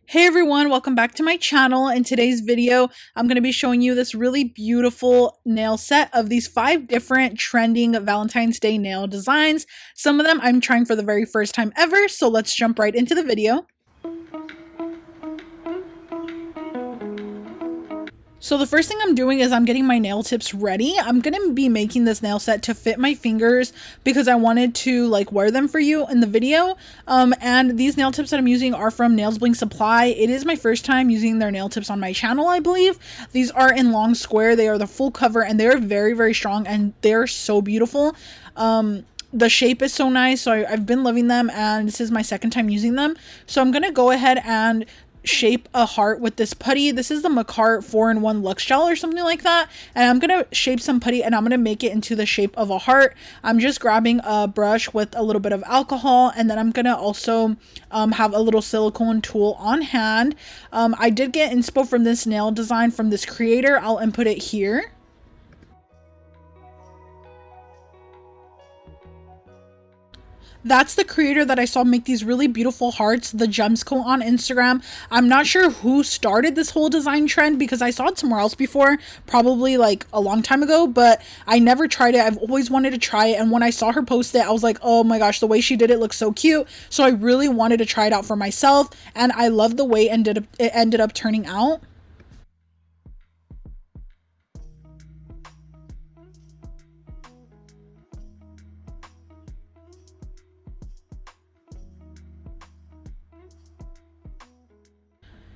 Hey everyone, welcome back to my channel. In today's video, I'm going to be showing you this really beautiful nail set of these 5 different trending Valentine's Day nail designs. Some of them I'm trying for the very first time ever, so let's jump right into the video. So the first thing I'm doing is I'm getting my nail tips ready. I'm going to be making this nail set to fit my fingers because I wanted to wear them for you in the video. And these nail tips that I'm using are from Nails Bling Supply. It is my first time using their nail tips on my channel, I believe. These are in long square. They are the full cover and they are very, very strong and they're so beautiful. The shape is so nice, so I've been loving them and this is my second time using them. So I'm going to go ahead and shape a heart with this putty. This is the Makartt 4-in-1 Luxe Gel or something like that. And I'm going to shape some putty and I'm going to make it into the shape of a heart. I'm just grabbing a brush with a little bit of alcohol and then I'm going to also have a little silicone tool on hand. I did get inspo from this nail design from this creator. I'll input it here. That's the creator that I saw make these really beautiful hearts, the Gemsco on Instagram. I'm not sure who started this whole design trend because I saw it somewhere else before, probably like a long time ago, but I never tried it. I've always wanted to try it. And when I saw her post it, I was like, oh my gosh, the way she did it looks so cute. So I really wanted to try it out for myself. And I love the way it ended up turning out.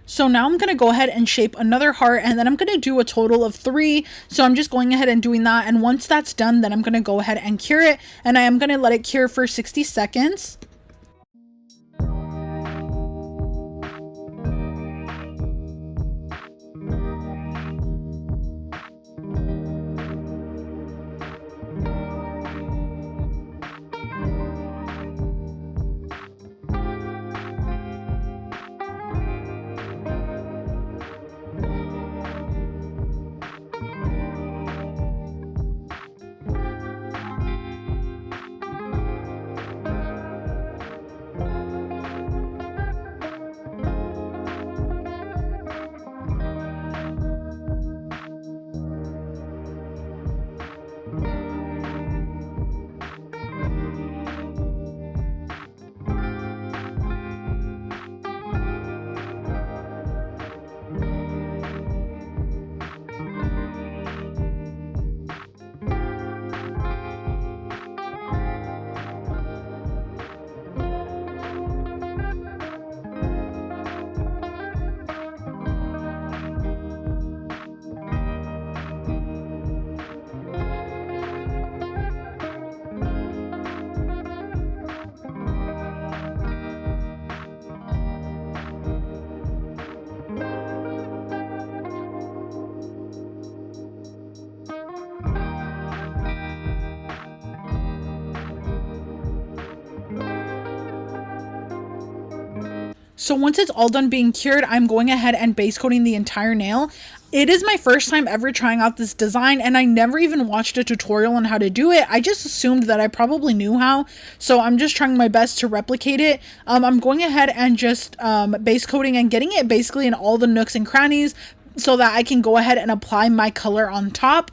So now I'm going to go ahead and shape another heart and then I'm going to do a total of 3. So I'm just going ahead and doing that. And once that's done, then I'm going to go ahead and cure it. And I am going to let it cure for 60 seconds. So once it's all done being cured, I'm going ahead and base coating the entire nail. It is my first time ever trying out this design and I never even watched a tutorial on how to do it. I just assumed that I probably knew how. So I'm just trying my best to replicate it. I'm going ahead and just base coating and getting it basically in all the nooks and crannies so that I can go ahead and apply my color on top.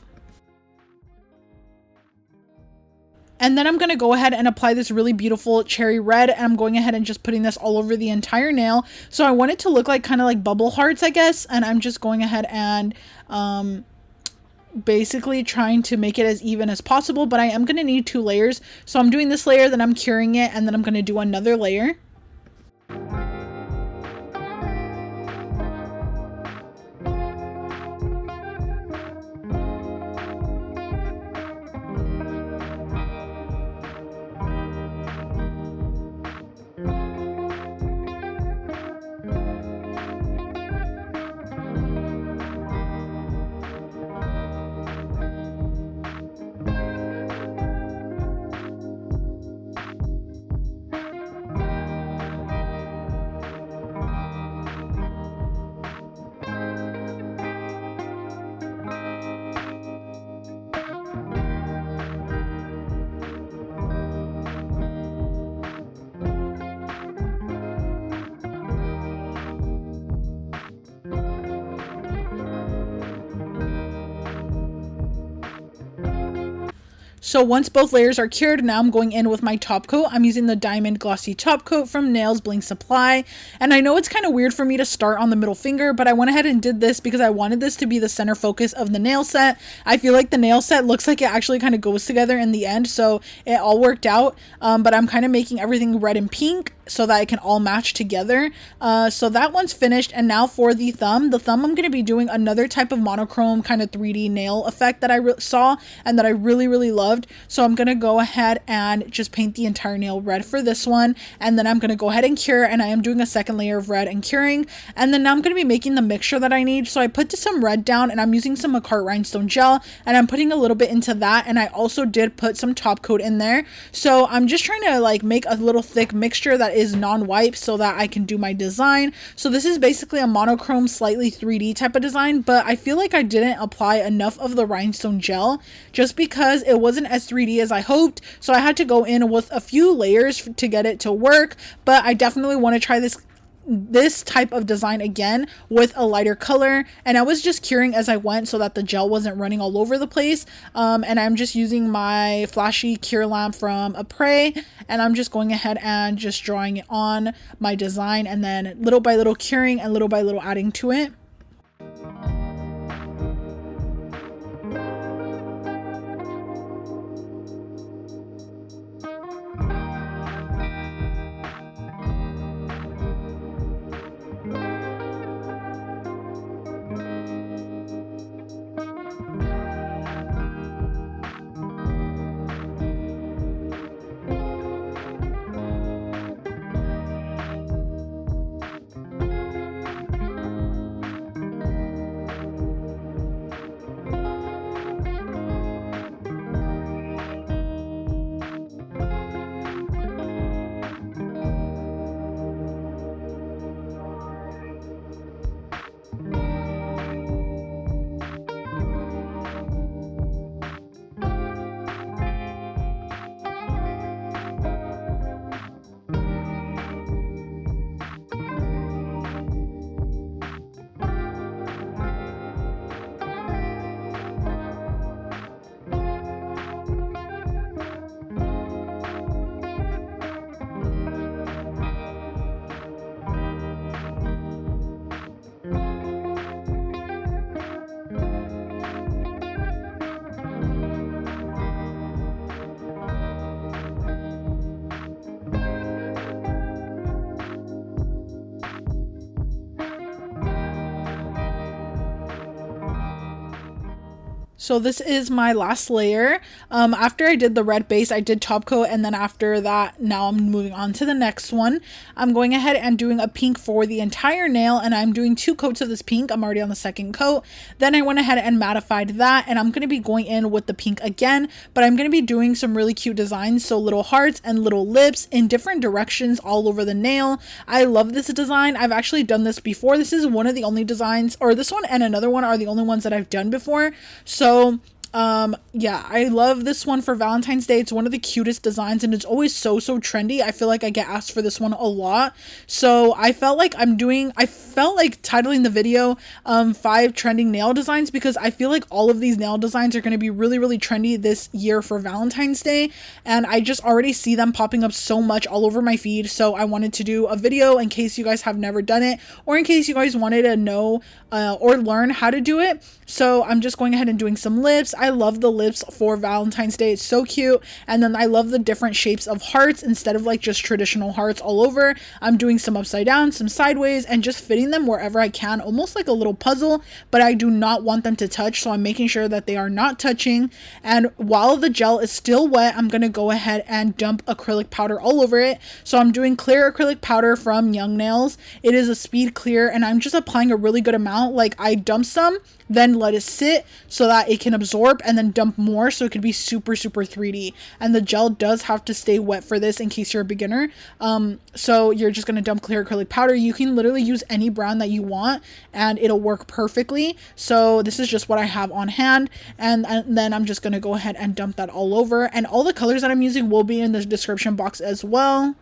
And then I'm going to go ahead and apply this really beautiful cherry red. And I'm going ahead and just putting this all over the entire nail. So I want it to look like kind of like bubble hearts, I guess. And I'm just going ahead and basically trying to make it as even as possible. But I am going to need 2 layers. So I'm doing this layer, then I'm curing it, and then I'm going to do another layer. So once both layers are cured, now I'm going in with my top coat. I'm using the Diamond Glossy Top Coat from Nails Bling Supply. And I know it's kind of weird for me to start on the middle finger, but I went ahead and did this because I wanted this to be the center focus of the nail set. I feel like the nail set looks like it actually kind of goes together in the end, so it all worked out. But I'm kind of making everything red and pink so that it can all match together. So that one's finished. And now for the thumb I'm going to be doing another type of monochrome kind of 3D nail effect that I saw and that I really loved. So I'm going to go ahead and just paint the entire nail red for this one, and then I'm going to go ahead and cure, and I am doing a second layer of red and curing. And then now I'm going to be making the mixture that I need. So I put some red down, and I'm using some Makartt rhinestone gel, and I'm putting a little bit into that, and I also did put some top coat in there. So I'm just trying to like make a little thick mixture that is non-wipe so that I can do my design. So this is basically a monochrome slightly 3D type of design, but I feel like I didn't apply enough of the rhinestone gel just because it wasn't as 3D as I hoped. So I had to go in with a few layers to get it to work, but I definitely want to try this type of design again with a lighter color. And I was just curing as I went so that the gel wasn't running all over the place. And I'm just using my flashy cure lamp from Apres, and I'm just going ahead and just drawing it on my design, and then little by little curing and little by little adding to it. So this is my last layer. After I did the red base, I did top coat, and then after that, now I'm moving on to the next one. I'm going ahead and doing a pink for the entire nail, and I'm doing 2 coats of this pink. I'm already on the second coat. Then I went ahead and mattified that, and I'm going to be going in with the pink again, but I'm going to be doing some really cute designs, so little hearts and little lips in different directions all over the nail. I love this design. I've actually done this before. This is one of the only designs, or this one and another one are the only ones that I've done before. So yeah, I love this one for Valentine's Day. It's one of the cutest designs, and it's always so trendy. I feel like I get asked for this one a lot, so I felt like titling the video 5 trending nail designs, because I feel like all of these nail designs are going to be really trendy this year for Valentine's Day, and I just already see them popping up so much all over my feed. So I wanted to do a video in case you guys have never done it, or in case you guys wanted to know or learn how to do it. So I'm just going ahead and doing some lips. I love the lips for Valentine's Day. It's so cute. And then I love the different shapes of hearts instead of like just traditional hearts all over. I'm doing some upside down, some sideways, and just fitting them wherever I can, almost like a little puzzle, but I do not want them to touch, so I'm making sure that they are not touching. And while the gel is still wet, I'm going to go ahead and dump acrylic powder all over it. So I'm doing clear acrylic powder from Young Nails. It is a speed clear, and I'm just applying a really good amount. Like, I dump some, then let it sit so that it can absorb, and then dump more so it could be super 3D. And the gel does have to stay wet for this in case you're a beginner. So you're just going to dump clear acrylic powder. You can literally use any brown that you want and it'll work perfectly. So this is just what I have on hand, and then I'm just going to go ahead and dump that all over, and all the colors that I'm using will be in the description box as well.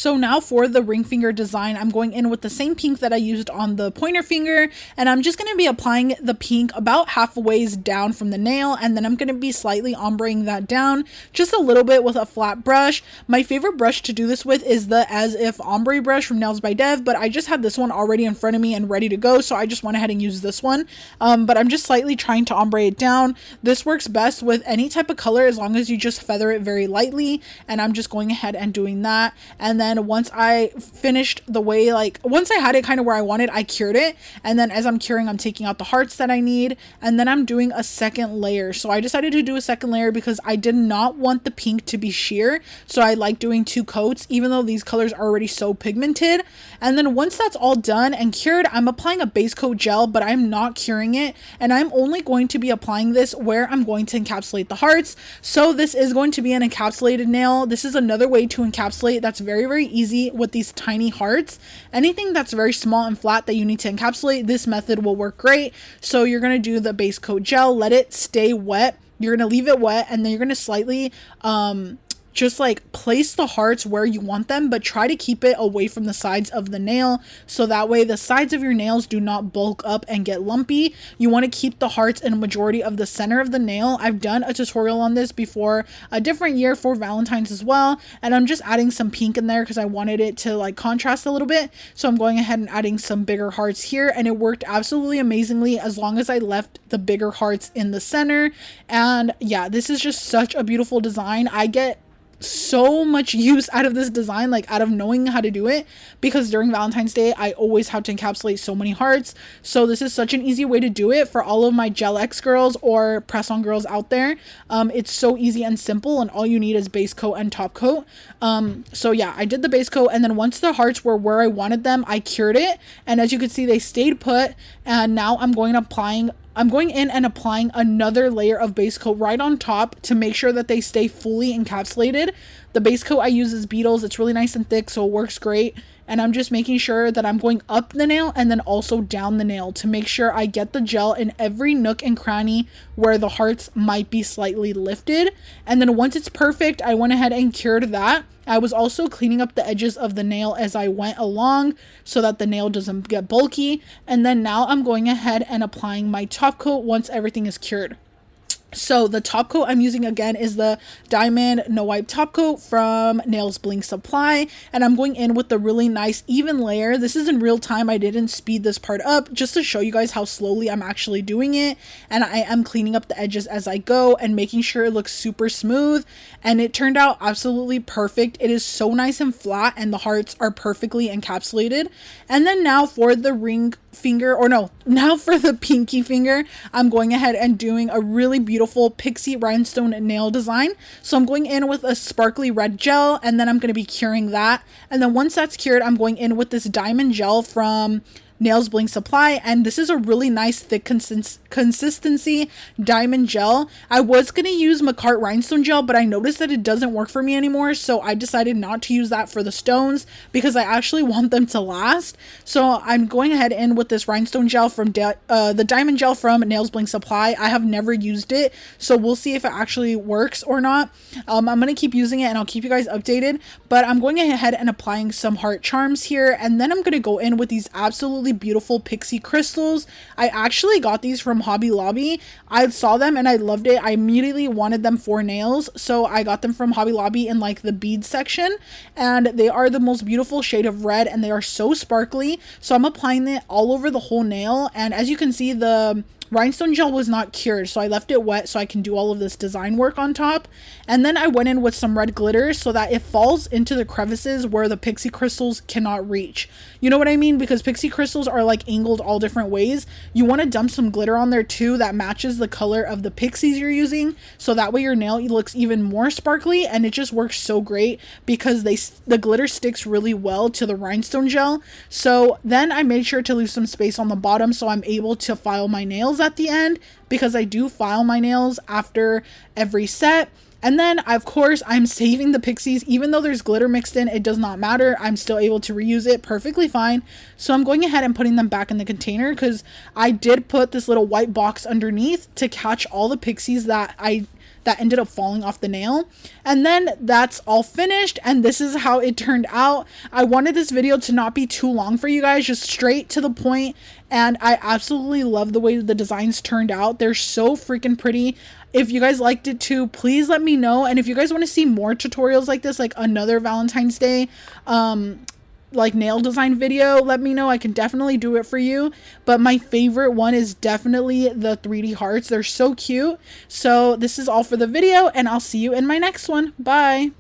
So now for the ring finger design, I'm going in with the same pink that I used on the pointer finger, and I'm just going to be applying the pink about halfway down from the nail, and then I'm going to be slightly ombreing that down just a little bit with a flat brush. My favorite brush to do this with is the As If Ombre brush from Nails by Dev, but I just had this one already in front of me and ready to go, so I just went ahead and used this one. But I'm just slightly trying to ombre it down. This works best with any type of color as long as you just feather it very lightly, and I'm just going ahead and doing that. And then once I finished the way, like once I had it kind of where I wanted, I cured it, and then as I'm curing, I'm taking out the hearts that I need, and then I'm doing a second layer. So I decided to do a second layer because I did not want the pink to be sheer, so I like doing 2 coats even though these colors are already so pigmented. And then once that's all done and cured, I'm applying a base coat gel, but I'm not curing it, and I'm only going to be applying this where I'm going to encapsulate the hearts. So this is going to be an encapsulated nail. This is another way to encapsulate that's very easy with these tiny hearts. Anything that's very small and flat that you need to encapsulate, this method will work great. So you're going to do the base coat gel, let it stay wet, you're going to leave it wet, and then you're going to slightly just like place the hearts where you want them, but try to keep it away from the sides of the nail, so that way the sides of your nails do not bulk up and get lumpy. You want to keep the hearts in a majority of the center of the nail. I've done a tutorial on this before, a different year for Valentine's as well, and I'm just adding some pink in there because I wanted it to like contrast a little bit. So I'm going ahead and adding some bigger hearts here, and it worked absolutely amazingly as long as I left the bigger hearts in the center. And yeah, this is just such a beautiful design. I get so much use out of this design, like out of knowing how to do it, because during Valentine's Day I always have to encapsulate so many hearts. So this is such an easy way to do it for all of my Gel X girls or press on girls out there. It's so easy and simple, and all you need is base coat and top coat. So yeah, I did the base coat, and then once the hearts were where I wanted them, I cured it, and as you can see, they stayed put. And now I'm going in and applying another layer of base coat right on top to make sure that they stay fully encapsulated. The base coat I use is Beetles. It's really nice and thick, so it works great. And I'm just making sure that I'm going up the nail and then also down the nail to make sure I get the gel in every nook and cranny where the hearts might be slightly lifted. And then once it's perfect, I went ahead and cured that. I was also cleaning up the edges of the nail as I went along so that the nail doesn't get bulky. And then now I'm going ahead and applying my top coat once everything is cured. So the top coat I'm using again is the Diamond No Wipe top coat from Nails Bling Supply, and I'm going in with the really nice even layer. This is in real time. I didn't speed this part up just to show you guys how slowly I'm actually doing it, and I am cleaning up the edges as I go and making sure it looks super smooth, and it turned out absolutely perfect. It is so nice and flat, and the hearts are perfectly encapsulated. And then now for the ring finger, or no, now for the pinky finger, I'm going ahead and doing a really beautiful Pixie Rhinestone nail design. So I'm going in with a sparkly red gel, and then I'm going to be curing that. And then once that's cured, I'm going in with this diamond gel from Nails Bling Supply, and this is a really nice thick consistency diamond gel. I was going to use Makartt Rhinestone gel, but I noticed that it doesn't work for me anymore, so I decided not to use that for the stones because I actually want them to last. So I'm going ahead in with this rhinestone gel from the diamond gel from Nails Bling Supply. I have never used it, so we'll see if it actually works or not. I'm going to keep using it and I'll keep you guys updated, but I'm going ahead and applying some heart charms here, and then I'm going to go in with these absolutely beautiful Pixie crystals. I actually got these from Hobby Lobby. I saw them and I loved it. I immediately wanted them for nails, so I got them from Hobby Lobby in like the bead section, and they are the most beautiful shade of red, and they are so sparkly. So I'm applying it all over the whole nail, and as you can see, the rhinestone gel was not cured, so I left it wet so I can do all of this design work on top. And then I went in with some red glitter so that it falls into the crevices where the pixie crystals cannot reach. You know what I mean? Because pixie crystals are like angled all different ways. You want to dump some glitter on there too that matches the color of the pixies you're using, so that way your nail looks even more sparkly, and it just works so great because the glitter sticks really well to the rhinestone gel. So then I made sure to leave some space on the bottom so I'm able to file my nails at the end, because I do file my nails after every set. And then of course I'm saving the pixies. Even though there's glitter mixed in, it does not matter. I'm still able to reuse it perfectly fine. So I'm going ahead and putting them back in the container, because I did put this little white box underneath to catch all the pixies that that ended up falling off the nail. And then that's all finished, and this is how it turned out. I wanted this video to not be too long for you guys, just straight to the point, and I absolutely love the way the designs turned out. They're so freaking pretty. If you guys liked it too, please let me know. And if you guys want to see more tutorials like this, like another Valentine's Day like nail design video, let me know. I can definitely do it for you. But my favorite one is definitely the 3D hearts. They're so cute. So this is all for the video, and I'll see you in my next one. Bye.